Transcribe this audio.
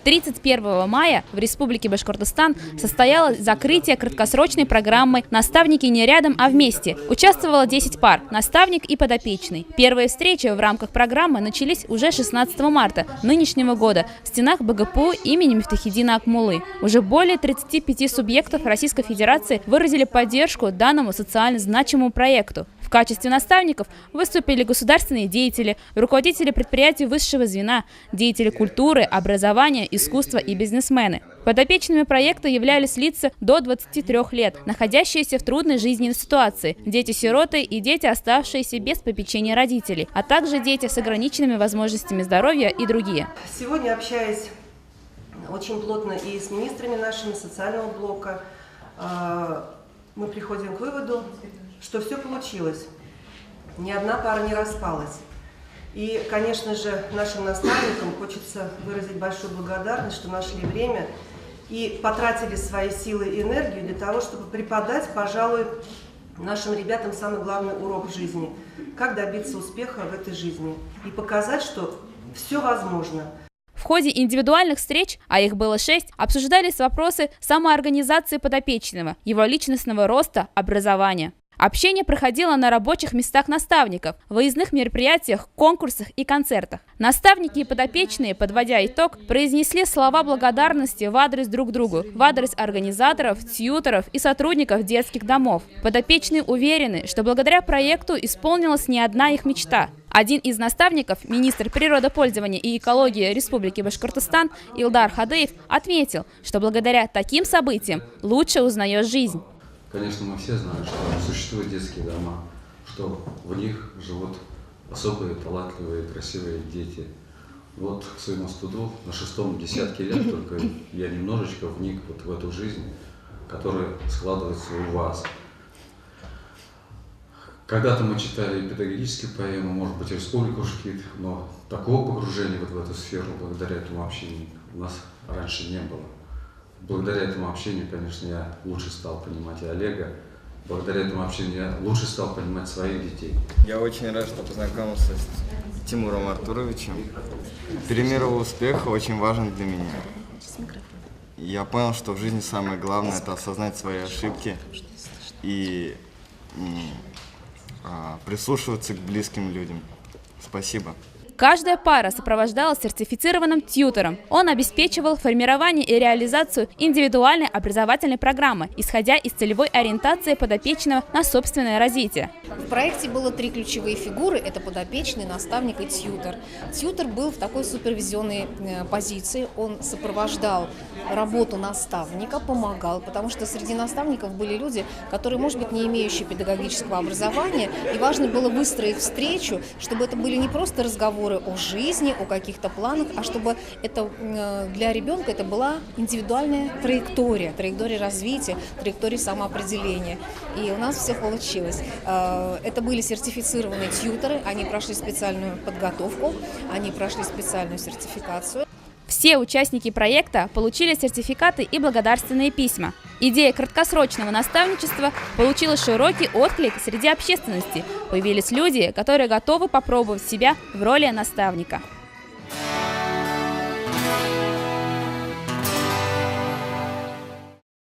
31 мая в Республике Башкортостан состоялось закрытие краткосрочной программы «Наставники не рядом, а вместе». Участвовало 10 пар – наставник и подопечный. Первые встречи в рамках программы начались уже 16 марта нынешнего года в стенах БГПУ имени Мифтахиддина Акмуллы. Уже более 35 субъектов Российской Федерации выразили поддержку данному социально значимому проекту. В качестве наставников выступили государственные деятели, руководители предприятий высшего звена, деятели культуры, образования, искусства и бизнесмены. Подопечными проекта являлись лица до 23 лет, находящиеся в трудной жизненной ситуации, дети-сироты и дети, оставшиеся без попечения родителей, а также дети с ограниченными возможностями здоровья и другие. Сегодня, общаясь очень плотно и с министрами нашими социального блока, мы приходим к выводу, что все получилось. Ни одна пара не распалась. И, конечно же, нашим наставникам хочется выразить большую благодарность, что нашли время и потратили свои силы и энергию для того, чтобы преподать, пожалуй, нашим ребятам самый главный урок в жизни. Как добиться успеха в этой жизни и показать, что все возможно. В ходе индивидуальных встреч, а их было 6, обсуждались вопросы самоорганизации подопечного, его личностного роста, образования. Общение проходило на рабочих местах наставников, выездных мероприятиях, конкурсах и концертах. Наставники и подопечные, подводя итог, произнесли слова благодарности в адрес друг другу, в адрес организаторов, тьюторов и сотрудников детских домов. Подопечные уверены, что благодаря проекту исполнилась не одна их мечта. Один из наставников, министр природопользования и экологии Республики Башкортостан Илдар Хадыев, отметил, что благодаря таким событиям лучше узнаешь жизнь. Конечно, мы все знаем, что существуют детские дома, что в них живут особые, талантливые, красивые дети. Вот к своему студу на 6-м десятке лет только я немножечко вник вот в эту жизнь, которая складывается у вас. Когда-то мы читали педагогические поэмы, может быть, «Республику Шкит», но такого погружения вот в эту сферу благодаря этому общению у нас раньше не было. Благодаря этому общению, конечно, я лучше стал понимать и Олега. Благодаря этому общению я лучше стал понимать своих детей. Я очень рад, что познакомился с Тимуром Артуровичем. Пример его успеха очень важен для меня. Я понял, что в жизни самое главное – это осознать свои ошибки и прислушиваться к близким людям. Спасибо. Каждая пара сопровождалась сертифицированным тьютором. Он обеспечивал формирование и реализацию индивидуальной образовательной программы, исходя из целевой ориентации подопечного на собственное развитие. В проекте было 3 ключевые фигуры – это подопечный, наставник и тьютор. Тьютор был в такой супервизионной позиции, он сопровождал работу наставника, помогал, потому что среди наставников были люди, которые, может быть, не имеющие педагогического образования, и важно было выстроить встречу, чтобы это были не просто разговоры о жизни, о каких-то планах, а чтобы это для ребенка это была индивидуальная траектория развития, траектория самоопределения. И у нас все получилось. Это были сертифицированные тьюторы, они прошли специальную подготовку, они прошли специальную сертификацию. Все участники проекта получили сертификаты и благодарственные письма. Идея краткосрочного наставничества получила широкий отклик среди общественности. Появились люди, которые готовы попробовать себя в роли наставника.